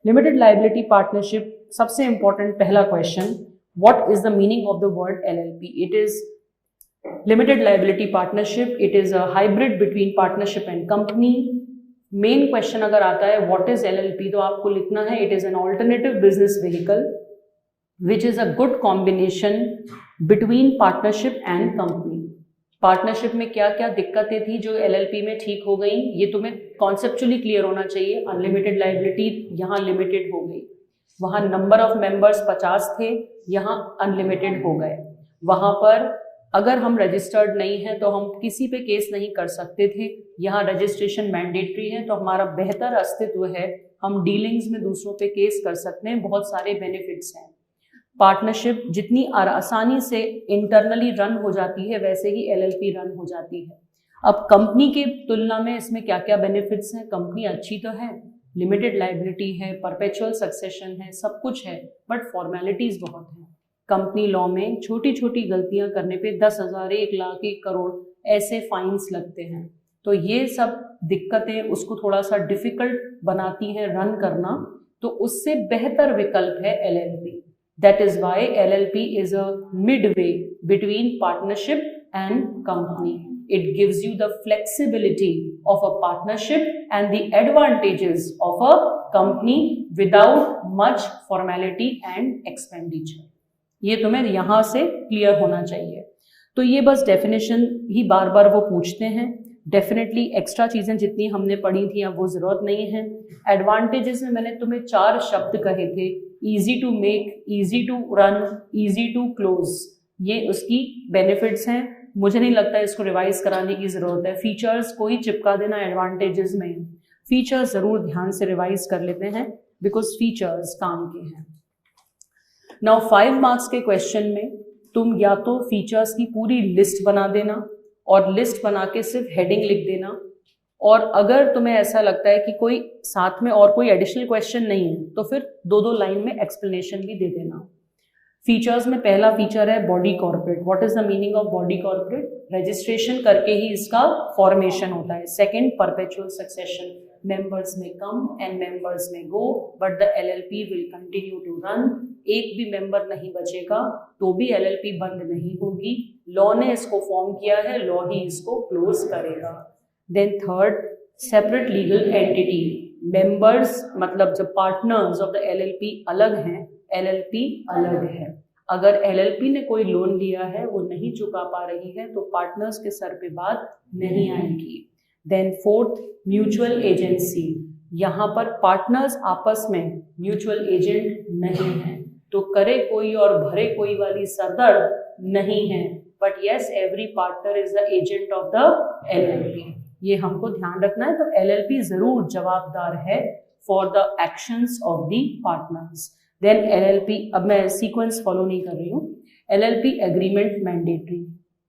Limited liability partnership, सबसे important पहला question, what is the meaning of the word LLP? It is limited liability partnership, it is a hybrid between partnership and company. Main question अगर आता है what is LLP, तो आपको लिखना है it is an alternative business vehicle which is a good combination between partnership and company. Partnership में क्या क्या दिक्कतें थी जो एलएलपी में ठीक हो गई, ये तुम्हें कॉन्सेप्चुअली क्लियर होना चाहिए। अनलिमिटेड लाइबिलिटी यहाँ लिमिटेड हो गई, वहाँ नंबर ऑफ मेंबर्स 50 थे, यहाँ अनलिमिटेड हो गए। वहाँ पर अगर हम रजिस्टर्ड नहीं हैं तो हम किसी पे केस नहीं कर सकते थे, यहाँ रजिस्ट्रेशन मैंडेटरी है, तो हमारा बेहतर अस्तित्व है, हम डीलिंग्स में दूसरों पे केस कर सकते हैं, बहुत सारे बेनिफिट्स हैं। पार्टनरशिप जितनी आसानी से इंटरनली रन हो जाती है वैसे ही एलएलपी रन हो जाती है। अब कंपनी के तुलना में इसमें क्या क्या बेनिफिट्स हैं? कंपनी अच्छी तो है, लिमिटेड लाइबिलिटी है, परपेचुअल सक्सेशन है, सब कुछ है, बट फॉर्मेलिटीज बहुत हैं। कंपनी लॉ में छोटी छोटी गलतियां करने पे 10,000, 1 लाख, 1 करोड़ ऐसे फाइन्स लगते हैं। तो ये सब दिक्कतें उसको थोड़ा सा डिफिकल्ट बनाती हैं रन करना, तो उससे बेहतर विकल्प है LLP. That is why LLP is a midway between partnership and company. It gives you the flexibility of a partnership and the advantages of a company without much formality and expenditure. ये तुम्हें यहाँ से clear होना चाहिए। तो ये बस definition ही बार बार वो पूछते हैं। डेफिनेटली एक्स्ट्रा चीज़ें जितनी हमने पढ़ी थी अब वो ज़रूरत नहीं है। एडवांटेजेस में मैंने तुम्हें 4 शब्द कहे थे, easy to make, easy to run, easy to close, ये उसकी बेनिफिट्स हैं। मुझे नहीं लगता इसको रिवाइज कराने की ज़रूरत है। फीचर्स को ही चिपका देना एडवांटेजेस में, फीचर्स ज़रूर ध्यान से रिवाइज कर लेते हैं बिकॉज फीचर्स काम के हैं। नाउ 5 मार्क्स के क्वेश्चन में तुम या तो फीचर्स की पूरी लिस्ट बना देना और लिस्ट बना के सिर्फ हेडिंग लिख देना, और अगर तुम्हें ऐसा लगता है कि कोई साथ में और कोई एडिशनल क्वेश्चन नहीं है तो फिर 2-2 लाइन में एक्सप्लेनेशन भी दे देना। फीचर्स में पहला फीचर है body corporate. What is the meaning of body corporate? Registration करके ही इसका फॉर्मेशन होता है। सेकंड, परपेचुअल सक्सेशन, मेंबर्स में कम and members may go, but the LLP will continue to run. एक भी मेंबर नहीं बचेगा तो भी एलएलपी बंद नहीं होगी। लॉ ने इसको फॉर्म किया है, लॉ ही इसको क्लोज करेगा। Then third, separate legal entity. Members मतलब जब पार्टनर्स ऑफ द एलएलपी अलग हैं, एलएलपी अलग है। अगर एलएलपी ने कोई लोन लिया है वो नहीं चुका पा रही है तो पार्टनर्स के सर पे बात नहीं आएगी। Then fourth, mutual agency. यहाँ पर पार्टनर्स आपस में म्यूचुअल एजेंट नहीं है, तो करे कोई और भरे कोई वाली सरदर्द नहीं है, but yes every partner is the agent of the LLP. ये हमको ध्यान रखना है। तो एलएलपी जरूर जवाबदार है for the actions of the partners. Then LLP, अब मैं सीक्वेंस फॉलो नहीं कर रही हूँ। एलएलपी एग्रीमेंट मैंडेटरी,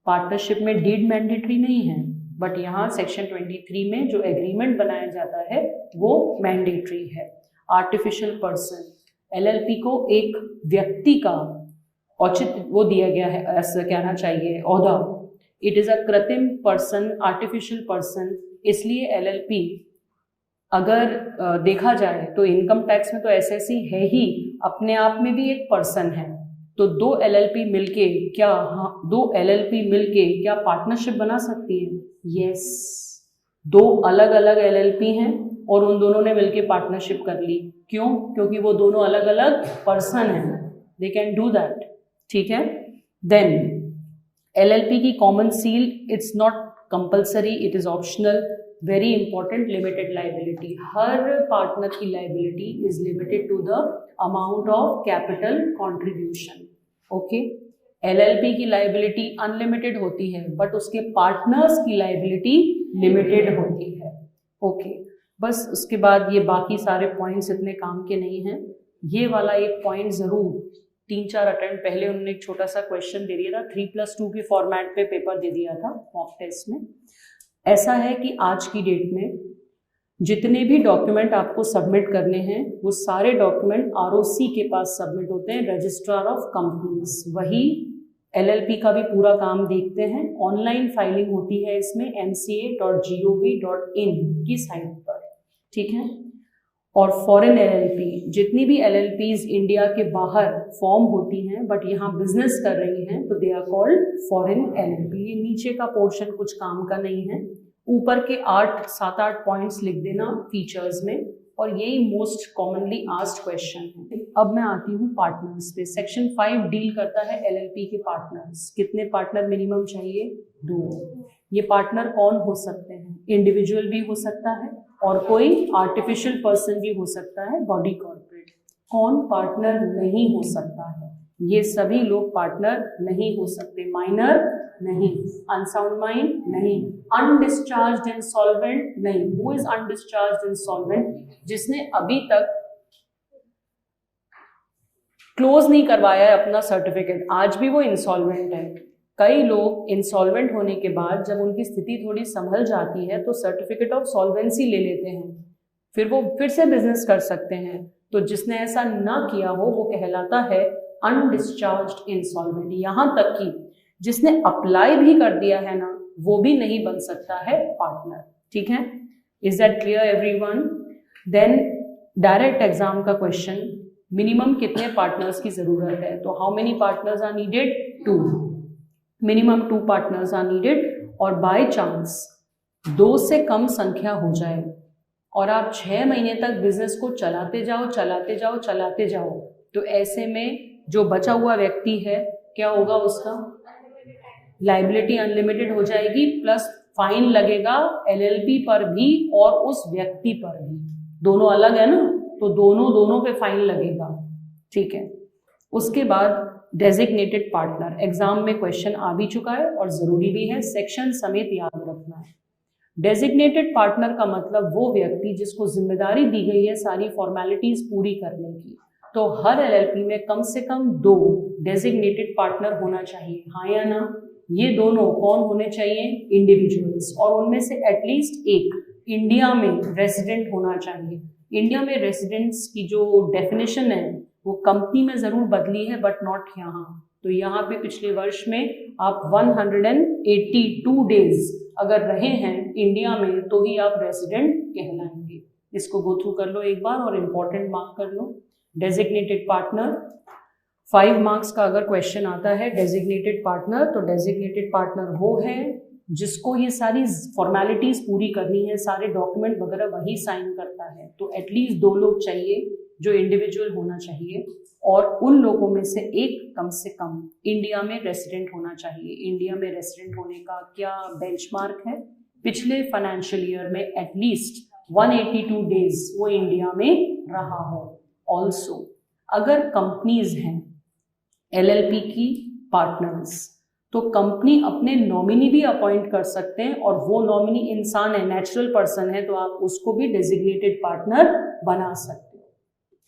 पार्टनरशिप में डीड मैंडेटरी नहीं है, बट यहाँ सेक्शन 23 में जो एग्रीमेंट बनाया जाता है वो मैंडेटरी है। आर्टिफिशियल पर्सन, एलएलपी को एक व्यक्ति का औचित्य वो दिया गया है, ऐसा कहना चाहिए ओहदा। इट इज अ कृत्रिम पर्सन, आर्टिफिशियल पर्सन, इसलिए एलएलपी अगर देखा जाए तो इनकम टैक्स में तो एसएससी है ही, अपने आप में भी एक पर्सन है। तो 2 एलएलपी मिलके क्या, हाँ 2 एलएलपी मिलके क्या पार्टनरशिप बना सकती है? यस, 2 अलग अलग एलएलपी हैं और उन दोनों ने मिलके पार्टनरशिप कर ली। क्यों? क्योंकि वो दोनों अलग अलग पर्सन हैं, दे कैन डू दैट। ठीक है। देन एलएलपी की common seal, it's not compulsory, it is optional. Very important, limited liability, हर पार्टनर की liability is limited to the amount of capital contribution. Okay, LLP की liability unlimited होती है but उसके partners की लाइबिलिटी लिमिटेड होती है। ओके, बस उसके बाद ये बाकी सारे पॉइंट्स इतने काम के नहीं हैं। ये वाला एक पॉइंट जरूर 3-4 अटेम्प्ट पहले उन्होंने एक छोटा सा क्वेश्चन दे दिया था, 3+2 के फॉर्मेट पे पेपर दे दिया था मॉक टेस्ट में। ऐसा है कि आज की डेट में जितने भी डॉक्यूमेंट आपको सबमिट करने हैं वो सारे डॉक्यूमेंट आरओसी के पास सबमिट होते हैं, रजिस्ट्रार ऑफ कंपनीज। वही एलएलपी का भी पूरा काम देखते हैं। ऑनलाइन फाइलिंग होती है इसमें mca.gov.in की साइट पर। ठीक है। और फॉरेन एलएलपी, जितनी भी एलएलपीज इंडिया के बाहर फॉर्म होती हैं बट यहाँ बिजनेस कर रही हैं तो they are called foreign LLP. ये नीचे का पोर्शन कुछ काम का नहीं है, ऊपर के 7-8 पॉइंट्स लिख देना फीचर्स में, और यही मोस्ट कॉमनली आस्क्ड क्वेश्चन है। अब मैं आती हूँ पार्टनर्स पे। सेक्शन 5 डील करता है एलएलपी के पार्टनर्स। कितने पार्टनर मिनिमम चाहिए? 2। ये पार्टनर कौन हो सकते हैं? इंडिविजुअल भी हो सकता है और कोई आर्टिफिशियल पर्सन भी हो सकता है, बॉडी कॉर्पोरेट। कौन पार्टनर नहीं हो सकता है? ये सभी लोग पार्टनर नहीं हो सकते। माइनर नहीं, अनसाउंड माइंड नहीं, अनडिस्चार्ज्ड इंसॉल्वेंट नहीं। Who is undischarged insolvent? जिसने अभी तक क्लोज नहीं करवाया है अपना सर्टिफिकेट, आज भी वो इंसॉल्वेंट है। कई लोग इंसॉल्वेंट होने के बाद जब उनकी स्थिति थोड़ी संभल जाती है तो सर्टिफिकेट ऑफ सॉल्वेंसी ले लेते हैं, फिर वो फिर से बिजनेस कर सकते हैं। तो जिसने ऐसा ना किया हो वो कहलाता है अनडिस्चार्ज्ड इंसॉल्वेंट। यहाँ तक कि जिसने अप्लाई भी कर दिया है ना, वो भी नहीं बन सकता है पार्टनर। ठीक है, is that clear everyone? Then direct exam का क्वेश्चन, मिनिमम कितने पार्टनर्स की जरूरत है? तो how many partners are needed? 2। Minimum 2 partners are needed. और बाय चांस 2 से कम संख्या हो जाए और आप 6 महीने तक बिजनेस को चलाते जाओ, तो ऐसे में जो बचा हुआ व्यक्ति है क्या होगा? उसका लाइबिलिटी अनलिमिटेड हो जाएगी, प्लस फाइन लगेगा एलएलपी पर भी और उस व्यक्ति पर भी। दोनों अलग है ना, तो दोनों पे फाइन लगेगा। ठीक है, उसके बाद डेजिग्नेटेड पार्टनर, एग्जाम में क्वेश्चन आ भी चुका है और जरूरी भी है, सेक्शन समेत याद रखना है। डेजिग्नेटेड पार्टनर का मतलब वो व्यक्ति जिसको जिम्मेदारी दी गई है सारी फॉर्मेलिटीज पूरी करने की। तो हर एलएलपी में कम से कम 2 डेजिग्नेटेड पार्टनर होना चाहिए, हाँ या ना? ये दोनों कौन होने चाहिए? इंडिविजुअल्स, और उनमें से एटलीस्ट एक इंडिया में रेजिडेंट होना चाहिए। इंडिया में रेजिडेंट्स की जो डेफिनेशन है वो कंपनी में जरूर बदली है बट नॉट यहाँ। तो यहाँ पे पिछले वर्ष में आप 182 डेज अगर रहे हैं इंडिया में तो ही आप रेजिडेंट कहलाएंगे। इसको गो थ्रू कर लो एक बार और इम्पोर्टेंट मार्क कर लो। डेजिग्नेटेड पार्टनर 5 मार्क्स का अगर क्वेश्चन आता है डेजिग्नेटेड पार्टनर, तो डेजिग्नेटेड पार्टनर वो है जिसको ये सारी फॉर्मेलिटीज पूरी करनी है, सारे डॉक्यूमेंट वगैरह वही साइन करता है। तो एटलीस्ट 2 लोग चाहिए जो इंडिविजुअल होना चाहिए, और उन लोगों में से एक कम से कम इंडिया में रेसिडेंट होना चाहिए। इंडिया में रेसिडेंट होने का क्या बेंचमार्क है? पिछले फाइनेंशियल ईयर में एटलीस्ट 182 डेज वो इंडिया में रहा हो। ऑल्सो अगर कंपनीज हैं एलएलपी की पार्टनर्स, तो कंपनी अपने नॉमिनी भी अपॉइंट कर सकते हैं, और वो नॉमिनी इंसान है, नेचुरल पर्सन है, तो आप उसको भी डेजिग्नेटेड पार्टनर बना सकते हो।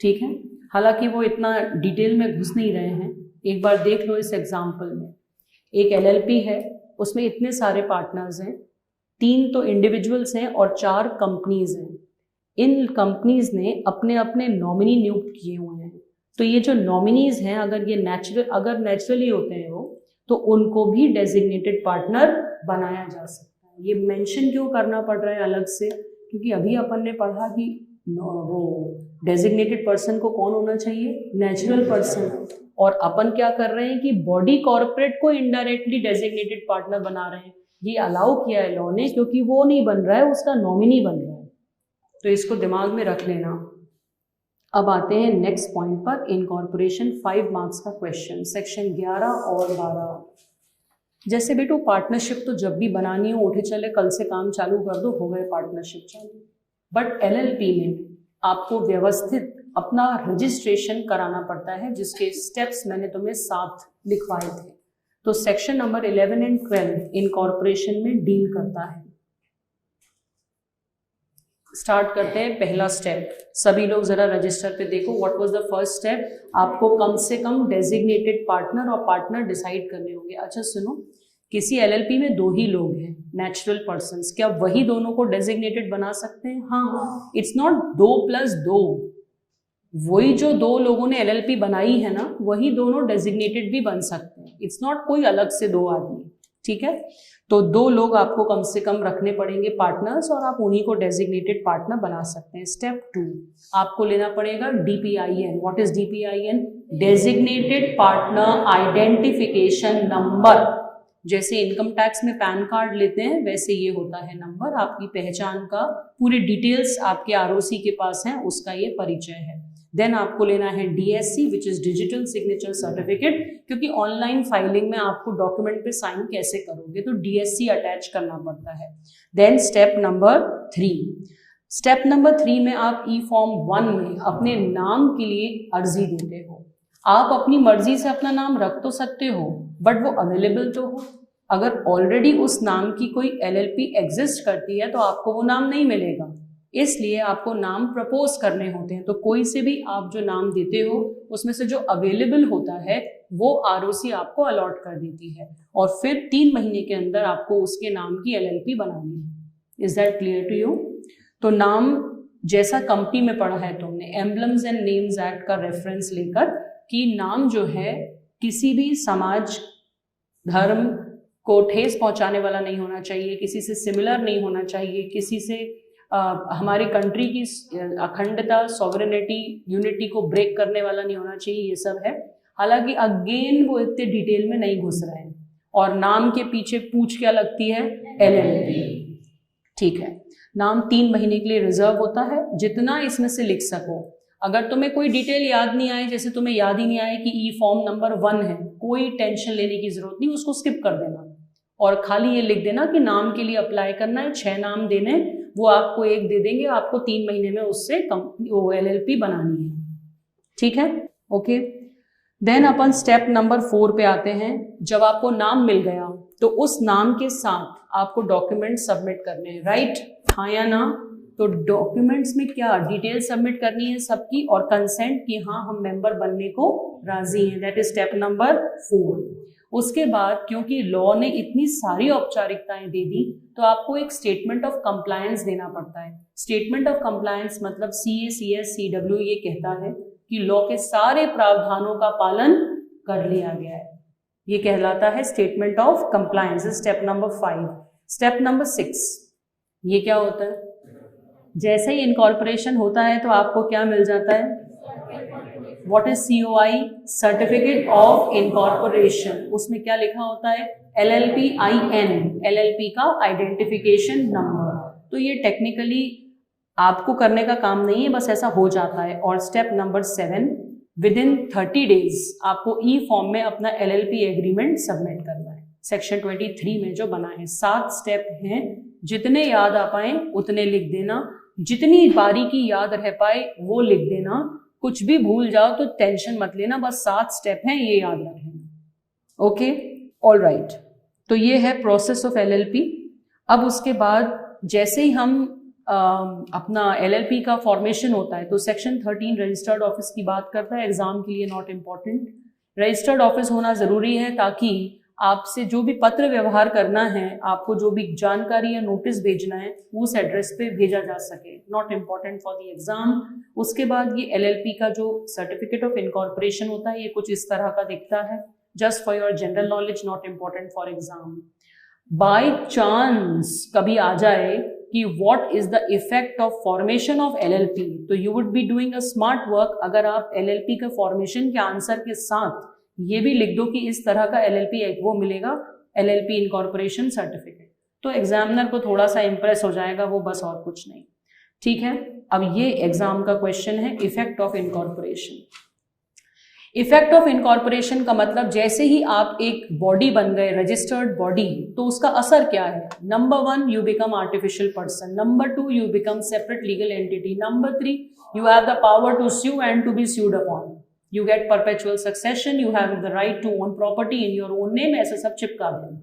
ठीक है, हालांकि वो इतना डिटेल में घुस नहीं रहे हैं, एक बार देख लो इस एग्जाम्पल में। एक एलएलपी है, उसमें इतने सारे पार्टनर्स हैं, 3 तो इंडिविजुअल्स हैं और 4 कंपनीज हैं। इन कंपनीज ने अपने अपने नॉमिनी नियुक्त किए हुए हैं। तो ये जो नॉमिनीज हैं अगर नेचुरली होते हैं वो, तो उनको भी डेजिग्नेटेड पार्टनर बनाया जा सकता है। ये मेंशन क्यों करना पड़ रहा है अलग से? क्योंकि अभी अपन ने पढ़ा कि वो डेजिग्नेटेड पर्सन को कौन होना चाहिए? Natural person. और अपन क्या कर रहे हैं कि बॉडी कॉर्पोरेट को इनडायरेक्टली डेजिग्नेटेड पार्टनर बना रहे हैं। ये अलाउ किया है लॉ ने, क्योंकि वो नहीं बन रहा है, उसका नॉमिनी बन रहा है। तो इसको दिमाग में रख लेना। अब आते हैं नेक्स्ट पॉइंट पर, इनकॉर्पोरेशन 5 मार्क्स का क्वेश्चन, सेक्शन 11 और 12। जैसे बेटो पार्टनरशिप तो जब भी बनानी हो उठे चले कल से काम चालू कर दो, हो गए पार्टनरशिप चालू। बट एलएलपी में आपको व्यवस्थित अपना रजिस्ट्रेशन कराना पड़ता है, जिसके स्टेप्स मैंने तुम्हें 7 लिखवाए थे। तो सेक्शन नंबर 11 एंड 12 इनकॉर्पोरेशन में डील करता है। स्टार्ट करते हैं पहला स्टेप। सभी लोग जरा रजिस्टर पे देखो, what was the first step? आपको कम से कम डेजिग्नेटेड पार्टनर और पार्टनर डिसाइड करने होंगे। अच्छा सुनो, किसी एलएलपी में 2 ही लोग हैं नेचुरल पर्संस, क्या वही दोनों को डेजिग्नेटेड बना सकते हैं? हाँ, इट्स नॉट 2 + 2। वही जो 2 लोगों ने एलएलपी बनाई है ना, वही दोनों डेजिग्नेटेड भी बन सकते हैं। इट्स नॉट कोई अलग से 2 आदमी। ठीक है। तो 2 लोग आपको कम से कम रखने पड़ेंगे पार्टनर्स, और आप उन्हीं को डेजिग्नेटेड पार्टनर बना सकते हैं। स्टेप 2, आपको लेना पड़ेगा DPIN। What is DPIN? Designated partner identification number. जैसे इनकम टैक्स में पैन कार्ड लेते हैं वैसे ये होता है नंबर, आपकी पहचान का पूरी डिटेल्स आपके ROC के पास है, उसका ये परिचय है। देन आपको लेना है DSC which is digital signature certificate, क्योंकि ऑनलाइन फाइलिंग में आपको डॉक्यूमेंट पे साइन कैसे करोगे तो DSC अटैच करना पड़ता है। देन स्टेप नंबर 3 में आप E-Form 1 में अपने नाम के लिए अर्जी देते हो। आप अपनी मर्जी से अपना नाम रख तो सकते हो बट वो अवेलेबल तो हो। अगर ऑलरेडी उस नाम की कोई LLP एग्जिस्ट करती है तो आपको वो नाम नहीं मिलेगा, इसलिए आपको नाम प्रपोज करने होते हैं। तो कोई से भी आप जो नाम देते हो उसमें से जो अवेलेबल होता है वो ROC आपको अलॉट कर देती है, और फिर 3 महीने के अंदर आपको उसके नाम की LLP बनानी है। Is that clear to you? तो नाम जैसा कंपनी में पढ़ा है तुमने, एम्बलम्स एंड नेम्स एक्ट का रेफरेंस लेकर, कि नाम जो है किसी भी समाज धर्म को ठेस पहुंचाने वाला नहीं होना चाहिए, किसी से सिमिलर नहीं होना चाहिए, किसी से हमारी कंट्री की अखंडता, सॉवरेनिटी, यूनिटी को ब्रेक करने वाला नहीं होना चाहिए, ये सब है। हालांकि अगेन वो इतने डिटेल में नहीं घुस रहे हैं। और नाम के पीछे पूछ क्या लगती है? LLP। ठीक है, नाम 3 महीने के लिए रिजर्व होता है, जितना इसमें से लिख सको। अगर तुम्हें कोई डिटेल याद नहीं आए, जैसे तुम्हें याद ही नहीं आए कि E-Form नंबर 1 है, कोई टेंशन लेने की जरूरत नहीं, उसको स्किप कर देना और खाली ये लिख देना कि नाम के लिए अप्लाई करना है, 6 नाम देने, वो आपको 1 दे देंगे, आपको 3 महीने में उससे वो LLP बनानी है। ठीक है, ओके। देन अपन स्टेप नंबर 4 पे आते हैं। जब आपको नाम मिल गया तो उस नाम के साथ आपको डॉक्यूमेंट सबमिट करने हैं, राइट? हाँ या ना? तो डॉक्यूमेंट्स में क्या डिटेल सबमिट करनी है सबकी, और कंसेंट कि हाँ हम मेंबर बनने को राजी हैं, दैट इज स्टेप नंबर 4। उसके बाद क्योंकि लॉ ने इतनी सारी औपचारिकताएं दे दी तो आपको एक स्टेटमेंट ऑफ कंप्लायंस देना पड़ता है। स्टेटमेंट ऑफ कंप्लायंस मतलब CA, CS, CW ये कहता है कि लॉ के सारे प्रावधानों का पालन कर लिया गया है, ये कहलाता है statement of compliance. Step number 5। Step number 6, ये क्या होता है? जैसे ही इनकॉर्पोरेशन होता है तो आपको क्या मिल जाता है? What is COI? Certificate of incorporation. उसमें क्या लिखा होता है? LLPIN, LLP का आइडेंटिफिकेशन नंबर। तो ये टेक्निकली आपको करने का काम नहीं है, बस ऐसा हो जाता है। और स्टेप नंबर 7, विदिन 30 डेज आपको E-Form में अपना LLP एग्रीमेंट सबमिट करना है, सेक्शन 23 में जो बना है। 7 स्टेप हैं, जितने याद आ पाए उतने लिख देना, जितनी बारीकी याद रह पाए वो लिख देना, कुछ भी भूल जाओ तो टेंशन मत लेना, बस 7 स्टेप हैं, ये याद रख लेना। Okay, all right. तो ये है प्रोसेस ऑफ LLP। अब उसके बाद जैसे ही हम अपना LLP का फॉर्मेशन होता है तो सेक्शन 13 रजिस्टर्ड ऑफिस की बात करता है, एग्जाम के लिए नॉट इम्पॉर्टेंट। रजिस्टर्ड ऑफिस होना जरूरी है ताकि आपसे जो भी पत्र व्यवहार करना है, आपको जो भी जानकारी या नोटिस भेजना है उस एड्रेस पे भेजा जा सके, not important for the exam. उसके बाद ये LLP का जो सर्टिफिकेट ऑफ इनकॉर्पोरेशन होता है ये कुछ इस तरह का दिखता है, just for your general knowledge, not important for exam. By chance कभी आ जाए कि what is the effect of formation of LLP, तो you would be doing a smart work अगर आप LLP का फॉर्मेशन के आंसर के साथ ये भी लिख दो कि इस तरह का LLP वो मिलेगा, LLP इनकॉर्पोरेशन सर्टिफिकेट, तो एग्जामिनर को थोड़ा सा इंप्रेस हो जाएगा वो, बस और कुछ नहीं। ठीक है, अब ये एग्जाम का क्वेश्चन है, effect of incorporation. Effect of incorporation का मतलब जैसे ही आप एक बॉडी बन गए, रजिस्टर्ड बॉडी, तो उसका असर क्या है? Number 1, you become artificial person. Number 2, you become separate legal entity. Number 3, you have the power to sue and to be sued upon. You get perpetual succession, you have the right to own property in your own name, ऐसे सब चिपका देना,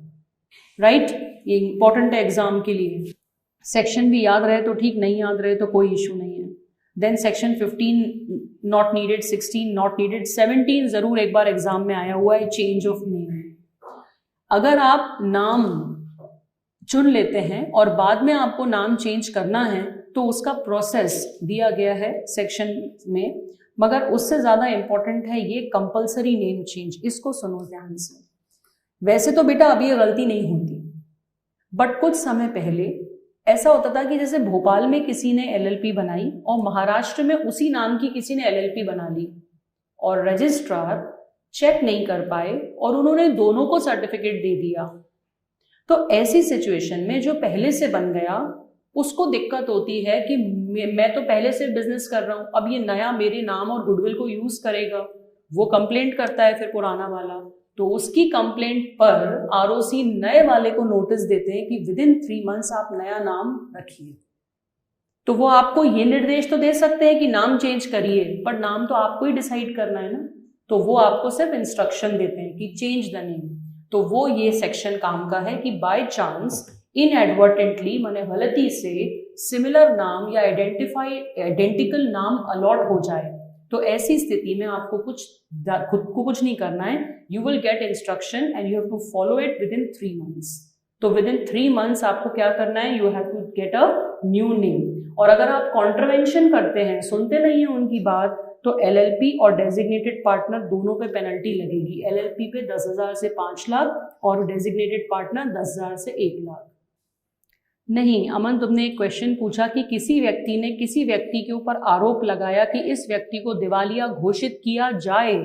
right? ये important है exam के लिए। Section भी याद रहे तो ठीक, नहीं याद रहे तो कोई इशू नहीं है। Then section 15 not needed, 16 not needed, 17 जरूर एक बार एग्जाम में आया हुआ है, चेंज ऑफ नेम। अगर आप नाम चुन लेते हैं और बाद में आपको नाम चेंज करना है तो उसका प्रोसेस दिया गया है सेक्शन में, मगर उससे ज्यादा इंपॉर्टेंट है ये कंपल्सरी नेम चेंज। इसको सुनो ध्यान से। वैसे तो बेटा अभी ये गलती नहीं होती, बट कुछ समय पहले ऐसा होता था कि जैसे भोपाल में किसी ने एलएलपी बनाई और महाराष्ट्र में उसी नाम की किसी ने एलएलपी बना ली और रजिस्ट्रार चेक नहीं कर पाए और उन्होंने दोनों को सर्टिफिकेट दे दिया। तो ऐसी सिचुएशन में जो पहले से बन गया उसको दिक्कत होती है कि मैं तो पहले से बिजनेस कर रहा हूं, अब ये नया मेरे नाम और गुडविल को यूज करेगा, वो कंप्लेंट करता है फिर पुराना वाला, तो उसकी कंप्लेंट पर आरओसी नए वाले को नोटिस देते हैं कि विद इन 3 मंथ्स आप नया नाम रखिए। तो वो आपको ये निर्देश तो दे सकते हैं कि नाम चेंज करिए, पर नाम तो आपको ही डिसाइड करना है ना, तो वो आपको सिर्फ इंस्ट्रक्शन देते हैं कि चेंज द नेम। तो वो ये सेक्शन काम का है कि बाय चांस इनएडवर्टेंटली माने गलती से सिमिलर नाम या आइडेंटिकल नाम अलॉट हो जाए, तो ऐसी स्थिति में आपको खुद को कुछ नहीं करना है, you will get instruction and you have to follow it within 3 months. तो विद इन 3 मंथ्स आपको क्या करना है, you have to get a new name. और अगर आप कॉन्ट्रवेंशन करते हैं, सुनते नहीं है उनकी बात, तो एलएलपी और डेजिग्नेटेड पार्टनर दोनों पे पेनल्टी लगेगी। एलएलपी पे 10,000 से 5 लाख और डेजिग्नेटेड पार्टनर 10,000 से 1 लाख। नहीं अमन, तुमने एक क्वेश्चन पूछा कि किसी व्यक्ति ने किसी व्यक्ति के ऊपर आरोप लगाया कि इस व्यक्ति को दिवालिया घोषित किया जाए,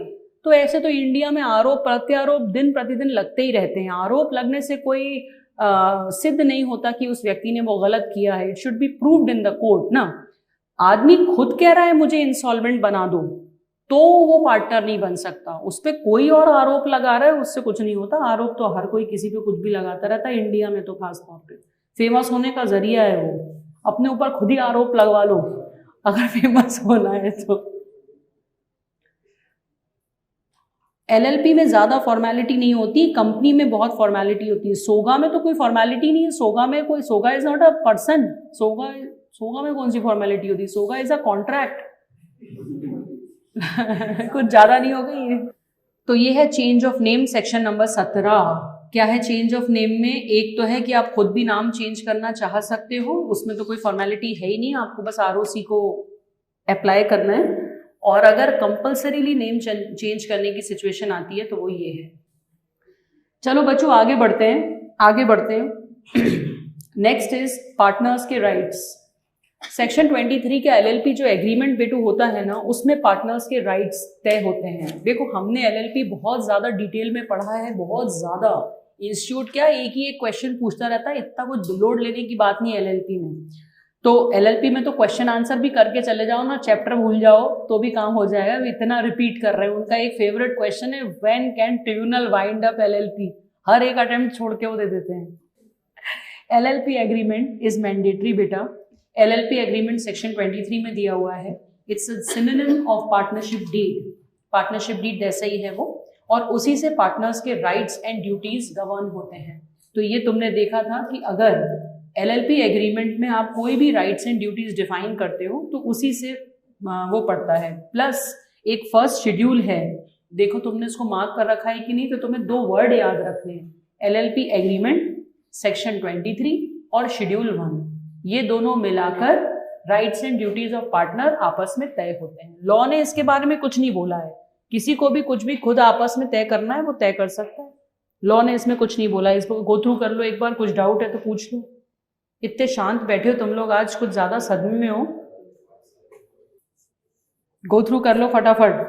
तो ऐसे तो इंडिया में आरोप प्रत्यारोप दिन प्रतिदिन लगते ही रहते हैं। आरोप लगने से कोई सिद्ध नहीं होता कि उस व्यक्ति ने वो गलत किया है। It should be proved in the court ना। आदमी खुद कह रहा है मुझे इंसॉल्वेंट बना दो, तो वो पार्टनर नहीं बन सकता। उस पर कोई और आरोप लगा रहा है, उससे कुछ नहीं होता। आरोप तो हर कोई किसी पे कुछ भी लगाता रहता है, इंडिया में तो खास तौर पे फेमस होने का जरिया है वो। अपने ऊपर खुद ही आरोप लगवा लो अगर फेमस होना है तो। एलएलपी में ज्यादा फॉर्मेलिटी नहीं होती, कंपनी में बहुत फॉर्मेलिटी होती है। सोगा में तो कोई फॉर्मेलिटी नहीं है। सोगा में कोई, सोगा इज नॉट अ पर्सन। सोगा में कौन सी फॉर्मेलिटी होती है? सोगा इज अ कॉन्ट्रैक्ट। कुछ ज्यादा नहीं हो गई। तो ये है change of name section number 17। क्या है चेंज ऑफ नेम में? एक तो है कि आप खुद भी नाम चेंज करना चाह सकते हो, उसमें तो कोई फॉर्मेलिटी है ही नहीं, आपको बस आरओसी को अप्लाई करना है। और अगर कंपल्सरीली नेम चेंज करने की सिचुएशन आती है तो वो ये है। चलो बच्चों आगे बढ़ते हैं। नेक्स्ट इज पार्टनर्स के राइट्स। सेक्शन 23 का एलएलपी जो एग्रीमेंट बेटू होता है ना, उसमें पार्टनर्स के राइट्स तय होते हैं। देखो हमने एलएलपी बहुत ज्यादा डिटेल में पढ़ा है, बहुत ज्यादा। इंस्टीट्यूट क्या एक ही एक क्वेश्चन पूछता रहता है, इतना कुछ लोड लेने की बात नहीं है एलएलपी में। तो एलएलपी में तो क्वेश्चन आंसर भी करके चले जाओ ना, चैप्टर भूल जाओ तो भी काम हो जाएगा। वो इतना रिपीट कर रहे हैं। उनका एक फेवरेट क्वेश्चन है, when can tribunal wind up LLP. हर एक अटेम्प्ट छोड़ के वो दे देते हैं। एलएलपी एग्रीमेंट इज मैंडेटरी बेटा। एलएलपी एग्रीमेंट सेक्शन 23 में दिया हुआ है। It's a synonym of partnership deed. Partnership deed जैसा ही है वो, और उसी से पार्टनर्स के राइट्स एंड ड्यूटीज गवर्न होते हैं। तो ये तुमने देखा था कि अगर एलएलपी एग्रीमेंट में आप कोई भी राइट्स एंड ड्यूटीज डिफाइन करते हो तो उसी से वो पड़ता है। प्लस एक फर्स्ट शेड्यूल है, देखो तुमने इसको मार्क कर रखा है कि नहीं, तो तुम्हें 2 वर्ड याद रखने हैं, एलएलपी एग्रीमेंट सेक्शन 23 और शेड्यूल 1। ये दोनों मिलाकर rights and duties of partner आपस में तय होते हैं। लॉ ने इसके बारे में कुछ नहीं बोला है। किसी को भी कुछ भी खुद आपस में तय करना है वो तय कर सकता है। लॉ ने इसमें कुछ नहीं बोला। इसको गो थ्रू कर लो एक बार, कुछ डाउट है तो पूछ लो। इतने शांत बैठे हो तुम लोग, आज कुछ ज्यादा सदमे में हो। गो थ्रू कर लो फटाफट,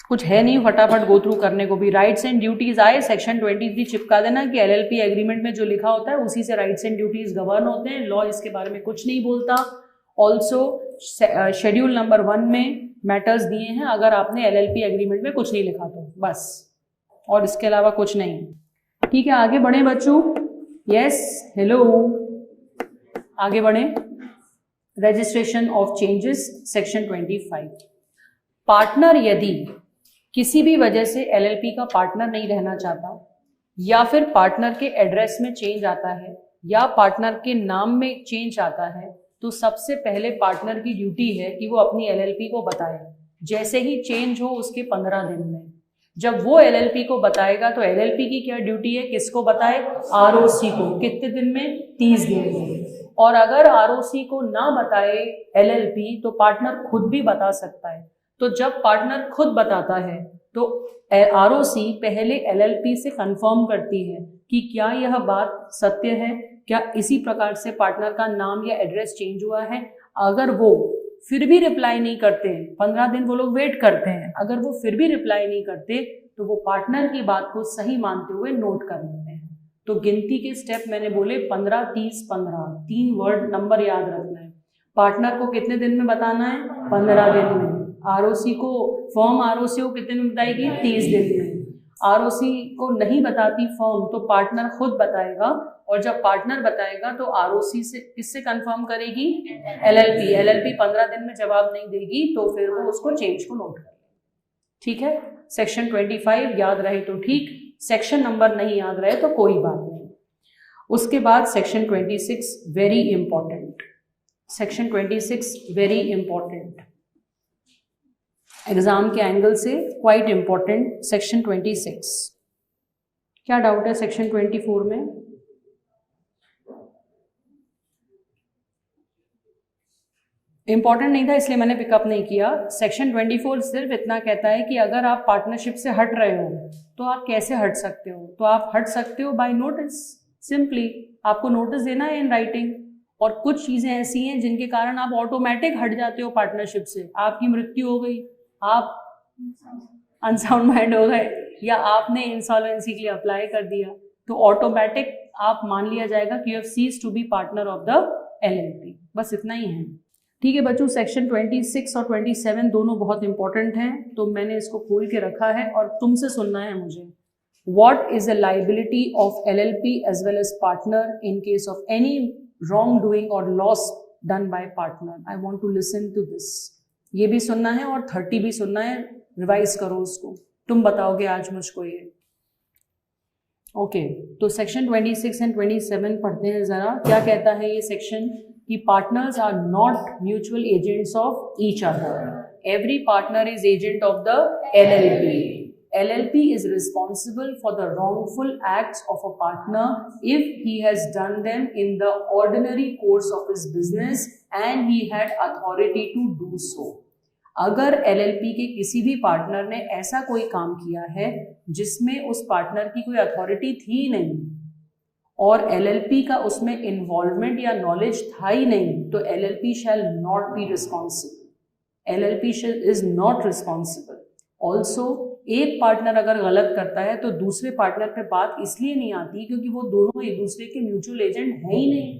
कुछ है नहीं फटाफट गो थ्रू करने को भी। राइट्स एंड ड्यूटीज आए, सेक्शन 23 चिपका देना कि एलएलपी एग्रीमेंट में जो लिखा होता है उसी से राइट्स एंड ड्यूटीज गवर्न होते हैं। लॉ इसके बारे में कुछ नहीं बोलता। ऑल्सो शेड्यूल नंबर 1 में मैटर्स दिए हैं, अगर आपने एलएलपी एग्रीमेंट में कुछ नहीं लिखा तो बस, और इसके अलावा कुछ नहीं। ठीक है आगे बढ़े बच्चों। यस हेलो, आगे बढ़े। Registration of changes section 25। Partner यदि किसी भी वजह से एलएलपी का पार्टनर नहीं रहना चाहता, या फिर पार्टनर के एड्रेस में चेंज आता है, या पार्टनर के नाम में चेंज आता है, तो सबसे पहले पार्टनर की ड्यूटी है कि वो अपनी एलएलपी को बताए। जैसे ही चेंज हो उसके 15 दिन में जब वो एलएलपी को बताएगा, तो एलएलपी की क्या ड्यूटी है, किसको बताए, आरओसी को। कितने दिन में, 30 दिन में। और अगर आरओसी को ना बताए एलएलपी, तो पार्टनर खुद भी बता सकता है। तो जब पार्टनर खुद बताता है तो आरओसी पहले एलएलपी से कंफर्म करती है कि क्या यह बात सत्य है, क्या इसी प्रकार से पार्टनर का नाम या एड्रेस चेंज हुआ है। अगर वो फिर भी रिप्लाई नहीं करते, 15 दिन वो लोग वेट करते हैं, अगर वो फिर भी रिप्लाई नहीं करते तो वो पार्टनर की बात को सही मानते हुए नोट कर लेते हैं। तो गिनती के स्टेप मैंने बोले 15, 30, 15, 3 वर्ड नंबर याद रखना है। पार्टनर को कितने दिन में बताना है? 15 दिन में। आरओसी को, फर्म आरओसी को कितने में बताएगी? 30 दिन में। आरओसी को नहीं बताती फर्म तो पार्टनर खुद बताएगा, और जब पार्टनर बताएगा तो आरओसी से किससे कंफर्म करेगी? एलएलपी। एलएलपी 15 दिन में जवाब नहीं देगी तो फिर वो उसको चेंज को नोट करेगी। ठीक है, सेक्शन 25 याद रहे तो ठीक, सेक्शन नंबर नहीं याद रहे तो कोई बात नहीं। उसके बाद section 26 very important. Section 26 very important, exam के एंगल से क्वाइट इंपॉर्टेंट। सेक्शन 26, क्या डाउट है सेक्शन 24 में? इंपॉर्टेंट नहीं था इसलिए मैंने पिकअप नहीं किया। सेक्शन 24 सिर्फ इतना कहता है कि अगर आप पार्टनरशिप से हट रहे हो तो आप कैसे हट सकते हो। तो आप हट सकते हो बाय नोटिस, सिंपली आपको नोटिस देना है इन राइटिंग। और कुछ चीजें ऐसी हैं जिनके कारण आप ऑटोमेटिक हट जाते हो पार्टनरशिप से। आपकी मृत्यु हो गई, आप अनसाउंड माइंड हो गए, या आपने इंसॉल्वेंसी के लिए अप्लाई कर दिया, तो ऑटोमेटिक आप मान लिया जाएगा कि you have ceased to be partner of the LLP. बस इतना ही है। ठीक है बच्चों, सेक्शन 26 और 27 दोनों बहुत इंपॉर्टेंट हैं, तो मैंने इसको खोल के रखा है और तुमसे सुनना है मुझे। What is the liability of LLP as well as partner in case of any wrongdoing or loss done by partner? I want to listen to this. ये भी सुनना है और 30 भी सुनना है, रिवाइज करो उसको। तुम बताओगे आज मुझको ये। ओके, तो सेक्शन 26 एंड 27 पढ़ते हैं जरा। क्या कहता है ये सेक्शन? कि partners are not mutual agents of each other. Every partner is agent of the LLP. LLP is responsible for the wrongful acts of a partner if he has done them in the ordinary course of his business and he had authority to do so. अगर LLP के किसी भी partner ने ऐसा कोई काम किया है जिसमें उस पार्टनर की कोई अथॉरिटी थी नहीं और LLP का उसमें इन्वॉल्वमेंट या नॉलेज था ही नहीं, तो LLP shall not be responsible. LLP is not responsible. Also एक पार्टनर अगर गलत करता है तो दूसरे पार्टनर पे बात इसलिए नहीं आती क्योंकि वो दोनों एक दूसरे के म्यूचुअल एजेंट है ही नहीं।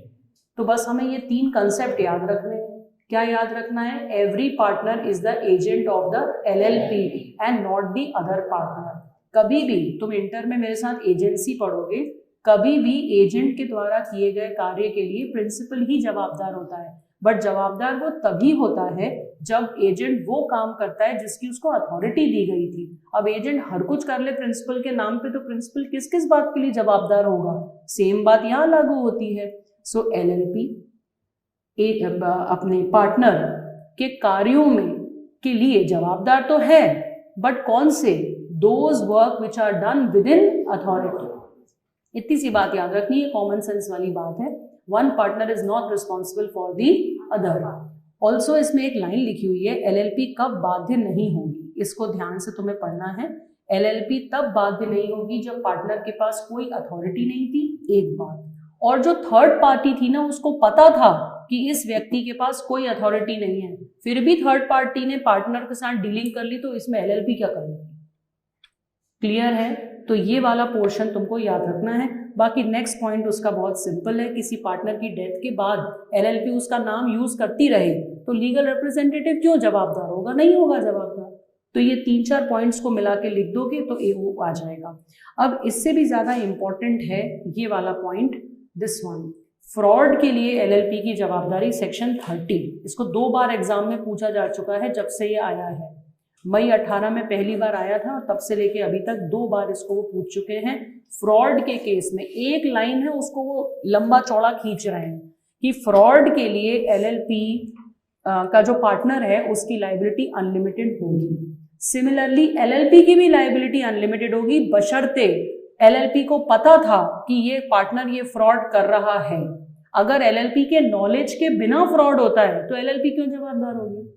तो बस हमें ये 3 कंसेप्ट याद रखने हैं। क्या याद रखना है? Every partner is the agent of the LLP and not the other partner. कभी भी तुम इंटर में मेरे साथ एजेंसी पढ़ोगे, कभी भी एजेंट के द्वारा किए गए कार्य के लिए प्रिंसिपल ही जवाबदार होता है, बट जवाबदार वो तभी होता है जब एजेंट वो काम करता है जिसकी उसको अथॉरिटी दी गई थी। अब एजेंट हर कुछ कर ले प्रिंसिपल के नाम पे, तो प्रिंसिपल किस किस बात के लिए जवाबदार होगा? सेम बात यहाँ लागू होती है। सो LLP अपने पार्टनर के कार्यों में के लिए जवाबदार तो है, बट कौन से? Those work which are done within authority. इतनी सी बात याद रखनी है, कॉमन सेंस वाली बात है। One partner is not responsible for the other. Also इसमें एक लाइन लिखी हुई है, LLP कब बाध्य नहीं होगी, इसको ध्यान से तुम्हें पढ़ना है। LLP तब बाध्य नहीं होगी जब पार्टनर के पास कोई अथॉरिटी नहीं थी, एक बात, और जो थर्ड पार्टी थी ना उसको पता था कि इस व्यक्ति के पास कोई अथॉरिटी नहीं है, फिर भी थर्ड पार्टी ने पार्टनर के साथ डीलिंग कर ली, तो इसमें LLP क्या करेगी? क्लियर है? तो ये वाला पोर्शन तुमको याद रखना है। बाकी नेक्स्ट पॉइंट उसका बहुत सिंपल है, किसी पार्टनर की डेथ के बाद LLP उसका नाम यूज करती रहे तो लीगल रिप्रेजेंटेटिव क्यों जवाबदार होगा? नहीं होगा जवाबदार। तो ये 3-4 पॉइंट्स को मिला के लिख दोगे तो वो आ जाएगा। अब इससे भी ज्यादा इंपॉर्टेंट है ये वाला पॉइंट, दिस वन, फ्रॉड के लिए LLP की जवाबदारी, सेक्शन 30। इसको 2 बार एग्जाम में पूछा जा चुका है जब से ये आया है। मई 18 में पहली बार आया था, तब से लेके अभी तक 2 बार इसको वो पूछ चुके हैं। फ्रॉड के केस में एक लाइन है उसको वो लंबा चौड़ा खींच रहे हैं कि फ्रॉड के लिए LLP का जो पार्टनर है उसकी लायबिलिटी अनलिमिटेड होगी। सिमिलरली LLP की भी लायबिलिटी अनलिमिटेड होगी, बशर्ते LLP को पता था कि ये पार्टनर ये फ्रॉड कर रहा है। अगर LLP के नॉलेज के बिना फ्रॉड होता है तो LLP क्यों जवाबदार होगी?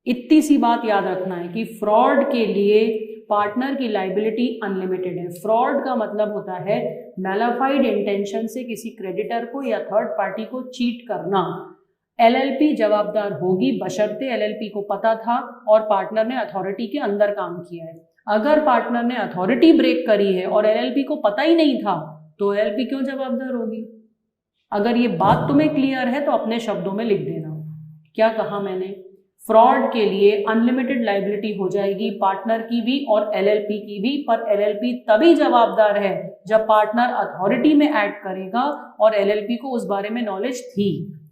इतनी सी बात याद रखना है कि फ्रॉड के लिए पार्टनर की लाइबिलिटी अनलिमिटेड है। फ्रॉड का मतलब होता है मैलाफाइड इंटेंशन से किसी क्रेडिटर को या थर्ड पार्टी को चीट करना। एलएलपी जवाबदार होगी बशर्ते एलएलपी को पता था और पार्टनर ने अथॉरिटी के अंदर काम किया है। अगर पार्टनर ने अथॉरिटी ब्रेक करी है और एलएलपी को पता ही नहीं था तो एलएलपी क्यों जवाबदार होगी? अगर ये बात तुम्हें क्लियर है तो अपने शब्दों में लिख देना। क्या कहा मैंने? फ्रॉड के लिए अनलिमिटेड लाइबिलिटी हो जाएगी पार्टनर की भी और एलएलपी की भी, पर एलएलपी तभी जवाबदार है जब पार्टनर अथॉरिटी में एक्ट करेगा और एलएलपी को उस बारे में नॉलेज थी।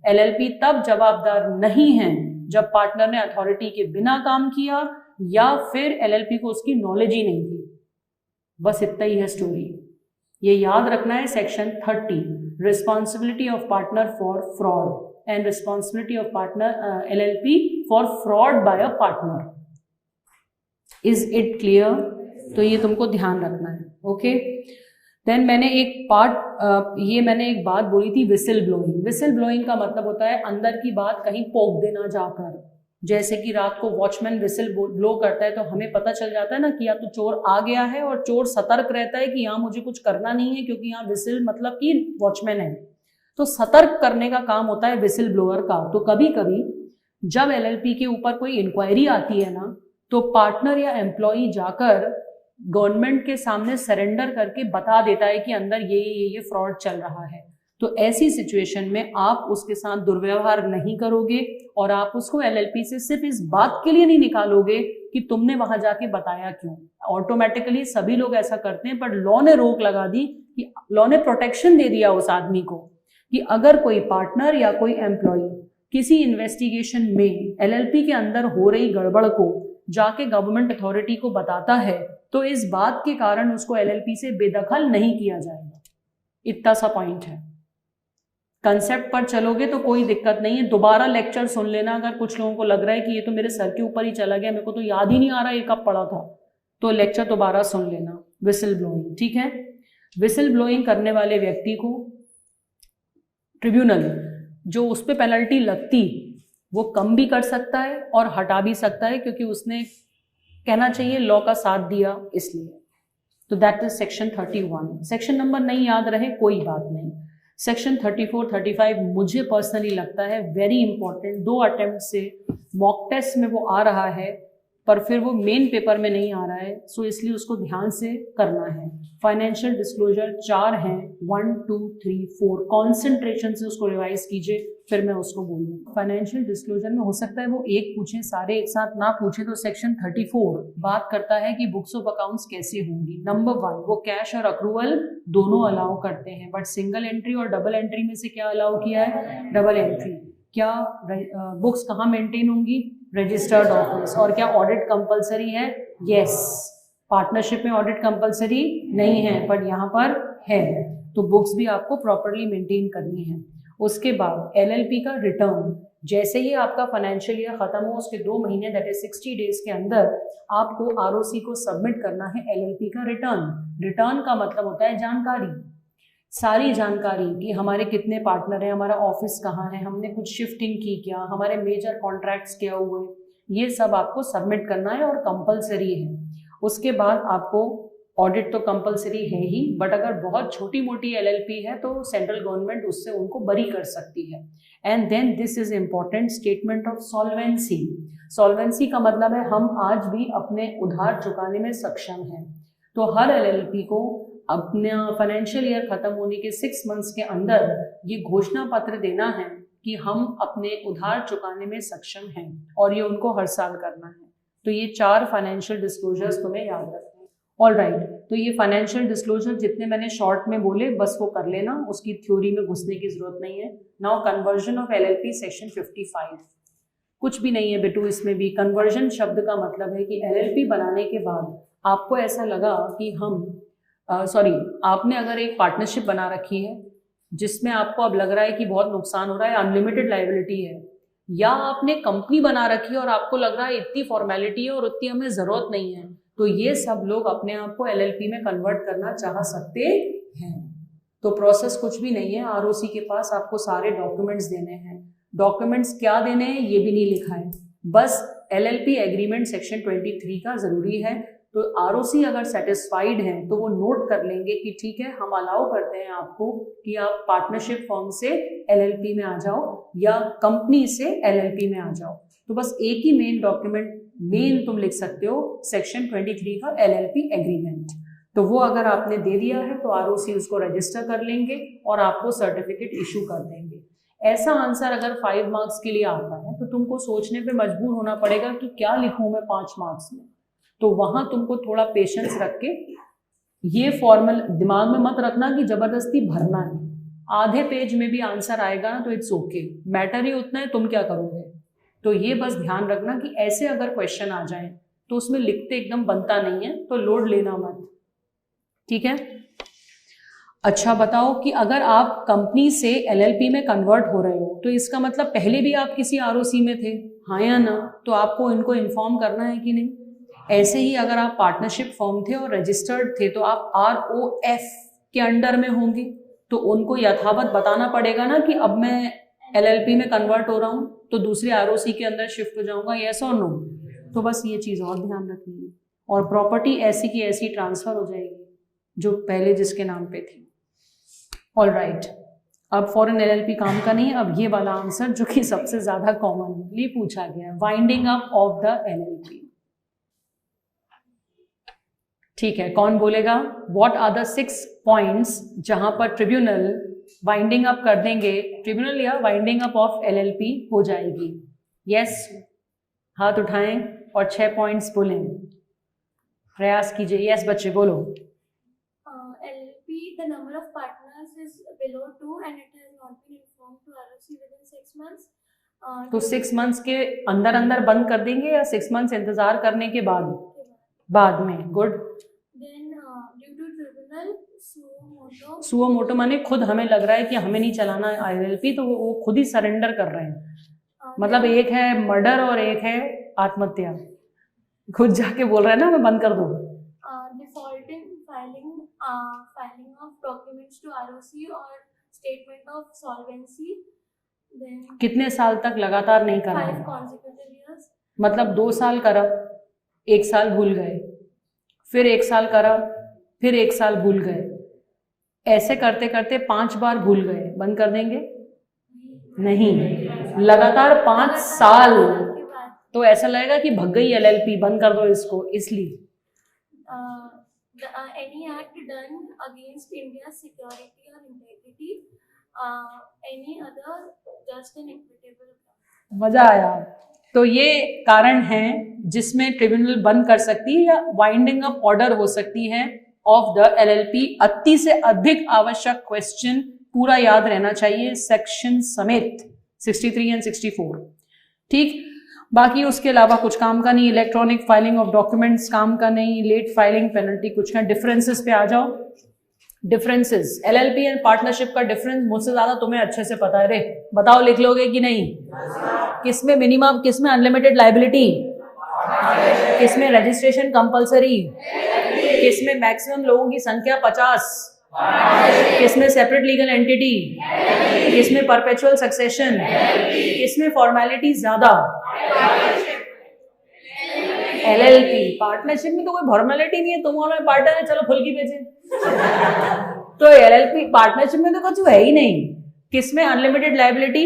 एलएलपी तब जवाबदार नहीं है जब पार्टनर ने अथॉरिटी के बिना काम किया या फिर एलएलपी को उसकी नॉलेज ही नहीं थी। बस इतना ही है स्टोरी। ये याद रखना है। Section 30, responsibility of partner for fraud and responsibility of partner LLP for fraud bye a partner. Is it clear? तो ये तुमको ध्यान रखना है। ओके, देन मैंने एक बात बोली थी, विसिल ब्लोइंग। विसिल ब्लोइंग का मतलब होता है अंदर की बात कहीं पोक देना जाकर। जैसे कि रात को वॉचमैन विसिल ब्लो करता है तो हमें पता चल जाता है ना कि या तो चोर आ गया है, और चोर सतर्क रहता है कि यहाँ मुझे कुछ करना नहीं है क्योंकि यहाँ विसिल मतलब कि वॉचमैन है। तो सतर्क करने का काम होता है विसिल ब्लोअर का। तो कभी कभी जब एलएलपी के ऊपर कोई इंक्वायरी आती है ना, तो पार्टनर या एम्प्लॉई जाकर गवर्नमेंट के सामने सरेंडर करके बता देता है कि अंदर ये फ्रॉड चल रहा है। तो ऐसी सिचुएशन में आप उसके साथ दुर्व्यवहार नहीं करोगे और आप उसको एलएलपी से सिर्फ इस बात के लिए नहीं निकालोगे कि तुमने वहां जाके बताया क्यों। ऑटोमेटिकली सभी लोग ऐसा करते हैं, पर लॉ ने रोक लगा दी कि लॉ ने प्रोटेक्शन दे दिया उस आदमी को कि अगर कोई पार्टनर या कोई एम्प्लॉई किसी इन्वेस्टिगेशन में एलएलपी के अंदर हो रही गड़बड़ को जाके गवर्नमेंट अथॉरिटी को बताता है तो इस बात के कारण उसको एलएलपी से बेदखल नहीं किया जाएगा। इतना सा पॉइंट है। कंसेप्ट पर चलोगे तो कोई दिक्कत नहीं है। दोबारा लेक्चर सुन लेना। अगर कुछ लोगों को लग रहा है कि ये तो मेरे सर के ऊपर ही चला गया, मेरे को तो याद ही नहीं आ रहा ये कब पढ़ा था, तो लेक्चर दोबारा सुन लेना। विसिल ब्लोइंग, ठीक है। विसिल ब्लोइंग करने वाले व्यक्ति को ट्रिब्यूनल जो उस पर पेनल्टी लगती वो कम भी कर सकता है और हटा भी सकता है, क्योंकि उसने कहना चाहिए लॉ का साथ दिया इसलिए। तो that is section 31। Section number नहीं याद रहे कोई बात नहीं। सेक्शन 34, 35 मुझे पर्सनली लगता है वेरी इंपॉर्टेंट। 2 अटेम्प्ट से मॉक टेस्ट में वो आ रहा है पर फिर वो मेन पेपर में नहीं आ रहा है, सो इसलिए उसको ध्यान से करना है। फाइनेंशियल डिस्क्लोजर 4 हैं, 1, 2, 3, 4। कॉन्सेंट्रेशन से उसको रिवाइज कीजिए, फिर मैं उसको बोलूँ। फाइनेंशियल डिस्क्लोजर में हो सकता है वो एक पूछे, सारे एक साथ ना पूछे। तो सेक्शन 34 बात करता है कि बुक्स ऑफ अकाउंट्स कैसे होंगी। नंबर 1, वो कैश और अक्रूवल दोनों अलाउ करते हैं, बट सिंगल एंट्री और डबल एंट्री में से क्या अलाउ किया है? Double entry. क्या बुक्स कहाँ मेंटेन होंगी? Registered office. और क्या ऑडिट कंपलसरी है? यस। पार्टनरशिप में ऑडिट कंपलसरी नहीं है, पर यहाँ पर है। तो बुक्स भी आपको प्रॉपरली मेंटेन करनी है। उसके बाद एलएलपी का रिटर्न, जैसे ही आपका फाइनेंशियल ईयर खत्म हो उसके 2 महीने दैट इज 60 डेज के अंदर आपको आरओसी को सबमिट करना है एलएलपी का रिटर्न। रिटर्न का मतलब होता है जानकारी, सारी जानकारी कि हमारे कितने पार्टनर हैं, हमारा ऑफिस कहाँ है, हमने कुछ शिफ्टिंग की क्या, हमारे मेजर कॉन्ट्रैक्ट्स क्या हुए, ये सब आपको सबमिट करना है और कंपलसरी है। उसके बाद आपको ऑडिट तो कंपलसरी है ही, बट अगर बहुत छोटी मोटी एलएलपी है तो सेंट्रल गवर्नमेंट उससे उनको बरी कर सकती है। And then this is important, statement of solvency. Solvency का मतलब है हम आज भी अपने उधार चुकाने में सक्षम हैं। तो हर एलएलपी को अपना फाइनेंशियल ईयर खत्म होने के 6 मंथ्स के अंदर ये घोषणा पत्र देना है कि हम अपने उधार चुकाने में सक्षम हैं, और ये उनको हर साल करना है। तो ये 4 फाइनेंशियल डिस्क्लोजर्स तुम्हें याद रखना है। ऑल राइट, तो ये फाइनेंशियल डिस्क्लोजर जितने मैंने शॉर्ट में बोले बस वो कर लेना, उसकी थ्योरी में घुसने की जरूरत नहीं है। Now conversion of LLP section 55। कुछ भी नहीं है बेटू इसमें भी। कन्वर्जन शब्द का मतलब है कि एलएलपी बनाने के बाद आपको ऐसा लगा कि आपने अगर एक पार्टनरशिप बना रखी है जिसमें आपको अब लग रहा है कि बहुत नुकसान हो रहा है, अनलिमिटेड लायबिलिटी है, या आपने कंपनी बना रखी है और आपको लग रहा है इतनी फॉर्मेलिटी है और उतनी हमें जरूरत नहीं है, तो ये सब लोग अपने आप को एलएलपी में कन्वर्ट करना चाह सकते हैं। तो प्रोसेस कुछ भी नहीं है। आरओसी के पास आपको सारे डॉक्यूमेंट्स देने हैं। डॉक्यूमेंट्स क्या देने हैं ये भी नहीं लिखा है, बस LLP एग्रीमेंट सेक्शन 23 का जरूरी है। तो ROC अगर सेटिस्फाइड हैं तो वो नोट कर लेंगे कि ठीक है, हम अलाउ करते हैं आपको कि आप पार्टनरशिप फॉर्म से LLP में आ जाओ या कंपनी से LLP में आ जाओ। तो बस एक ही मेन डॉक्यूमेंट मेन तुम लिख सकते हो, सेक्शन 23 का LLP एग्रीमेंट। तो वो अगर आपने दे दिया है तो ROC उसको रजिस्टर कर लेंगे और आपको सर्टिफिकेट इशू कर देंगे। ऐसा आंसर अगर 5 मार्क्स के लिए आता है तो तुमको सोचने पे मजबूर होना पड़ेगा कि क्या लिखूं मैं 5 मार्क्स में। तो वहां तुमको थोड़ा पेशेंस रख के ये फॉर्मल दिमाग में मत रखना कि जबरदस्ती भरना है। आधे पेज में भी आंसर आएगा ना तो इट्स ओके, मैटर ही उतना है तुम क्या करोगे। तो ये बस ध्यान रखना कि ऐसे अगर क्वेश्चन आ जाए तो उसमें लिखते एकदम बनता नहीं है, तो लोड लेना मत, ठीक है। अच्छा बताओ कि अगर आप कंपनी से LLP में कन्वर्ट हो रहे हो तो इसका मतलब पहले भी आप किसी ROC में थे, हाँ या ना? तो आपको इनको इन्फॉर्म करना है कि नहीं। ऐसे ही अगर आप पार्टनरशिप फॉर्म थे और रजिस्टर्ड थे तो आप ROF के अंडर में होंगे, तो उनको यथावत बताना पड़ेगा ना कि अब मैं LLP में कन्वर्ट हो रहा हूं तो दूसरे ROC के अंदर शिफ्ट हो जाऊंगा, यस और नो। तो बस ये चीज और ध्यान रखनी है। और प्रॉपर्टी ऐसी की ऐसी ट्रांसफर हो जाएगी जो पहले जिसके नाम पे थी। ऑल राइट, अब फॉरेन LLP काम का नहीं है। अब ये वाला आंसर जो कि सबसे ज्यादा कॉमनली पूछा गया है, winding up of the LLP। ठीक है, कौन बोलेगा व्हाट आर द 6 पॉइंट्स जहां पर ट्रिब्यूनल वाइंडिंग अप कर देंगे, ट्रिब्यूनल या वाइंडिंग अप ऑफ LLP हो जाएगी। यस, हाथ उठाएं और 6 पॉइंट्स बोलें, प्रयास कीजिए। यस बच्चे बोलो। LLP, the number of partners is below 2 and it has not been informed to ROC within 6 months. तो 6 मंथ्स के अंदर अंदर बंद कर देंगे या 6 मंथ्स इंतजार करने के बाद? बाद में। Good. Then due to tribunal suo motu माने खुद हमें लग रहा है कि हमें नहीं चलाना LLP, तो वो खुद ही सरेंडर कर रहे हैं। मतलब एक है मर्डर और एक है आत्महत्या, खुद जाके बोल रहे हैं ना मैं बंद कर दूं। default in filing of documents to ROC or statement of solvency. Then कितने साल तक लगातार नहीं करा? 5 consecutive years. मतलब 2 साल करा, 1 साल भूल गए, फिर 1 साल करा, फिर 1 साल भूल गए, ऐसे करते करते 5 बार भूल गए, बंद कर देंगे? नहीं, लगातार 5 साल। तो ऐसा लगेगा कि भग गई LLP, बंद कर दो इसको। इसलिए any act done against India's security or integrity, any other just and equitable. मजा आया। तो ये कारण है जिसमें ट्रिब्यूनल बंद कर सकती है या वाइंडिंग अप ऑर्डर हो सकती है ऑफ द LLP। 80 से अधिक आवश्यक क्वेश्चन पूरा याद रहना चाहिए, सेक्शन समेत 63 एंड 64। ठीक, बाकी उसके अलावा कुछ काम का नहीं। इलेक्ट्रॉनिक फाइलिंग ऑफ डॉक्यूमेंट्स काम का नहीं, लेट फाइलिंग पेनल्टी कुछ का। डिफरेंसेस पे आ जाओ। डिफरेंसेस LLP एंड पार्टनरशिप का डिफरेंस मुझसे ज्यादा तुम्हें अच्छे से पता है रे, बताओ लिख लोगे कि नहीं? किसमें मिनिमम, किसमें अनलिमिटेड लायबिलिटी, किसमें रजिस्ट्रेशन कंपलसरी, किसमें मैक्सिमम लोगों की संख्या 50, किसमें सेपरेट लीगल एंटिटी, किसमें परपेचुअल सक्सेशन, किसमें फॉर्मेलिटी ज्यादा? LLP। पार्टनरशिप में तो कोई फॉर्मेलिटी नहीं है, तुम और मैं पार्टनर है, चलो फुल्की बेचे। तो LLP पार्टनरशिप में तो कुछ है ही नहीं। किसमें अनलिमिटेड लायबिलिटी,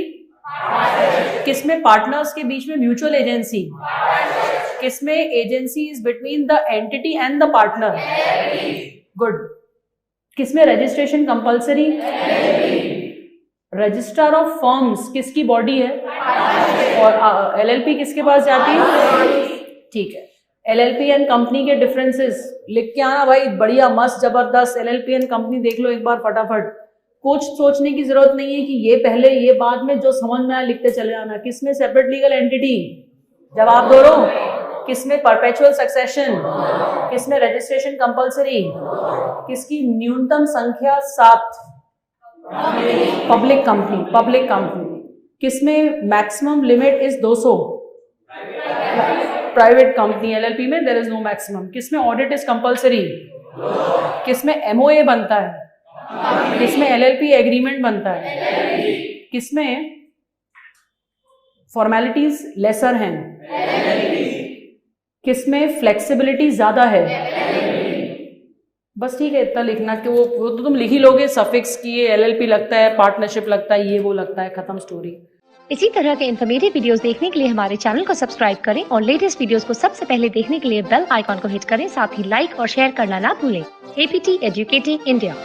किसमें पार्टनर्स के बीच में म्यूचुअल एजेंसी, किसमें agency is between the entity and the partner, good. किसमें registration compulsory, registrar of firms किसकी बॉडी है, और LLP किसके पास जाती है? ठीक है। LLP एंड कंपनी के डिफरेंसेस लिख के आना भाई, बढ़िया मस्त जबरदस्त। LLP एंड कंपनी देख लो एक बार फटाफट, कुछ सोचने की जरूरत नहीं है कि ये पहले ये बाद में, जो समझ में आया लिखते चले जाना। किसमें सेपरेट लीगल एंटिटी, जवाब दो रो। किसमें परपेचुअल सक्सेशन, किसमें रजिस्ट्रेशन कंपलसरी, किसकी न्यूनतम संख्या 7, पब्लिक कंपनी, पब्लिक कंपनी। किसमें maximum limit is 200, private company. LLP में देयर इज नो मैक्सिमम। किसमें ऑडिट इज कंपलसरी, किसमें MOA बनता है, किसमें LLP एग्रीमेंट बनता है, किसमें फॉर्मेलिटीज लेसर हैं, किसमें फ्लेक्सिबिलिटी ज्यादा है? बस ठीक है, इतना लिखना कि वो तो तुम लिख ही लोगे, सफिक्स की ये LLP लगता है, पार्टनरशिप लगता है, ये वो लगता है, खत्म स्टोरी। इसी तरह के इन्फॉर्मेटिव वीडियोस देखने के लिए हमारे चैनल को सब्सक्राइब करें और लेटेस्ट वीडियोस को सबसे पहले देखने के लिए बेल आइकॉन को हिट करें। साथ ही लाइक और शेयर करना ना भूलें। APT educating India.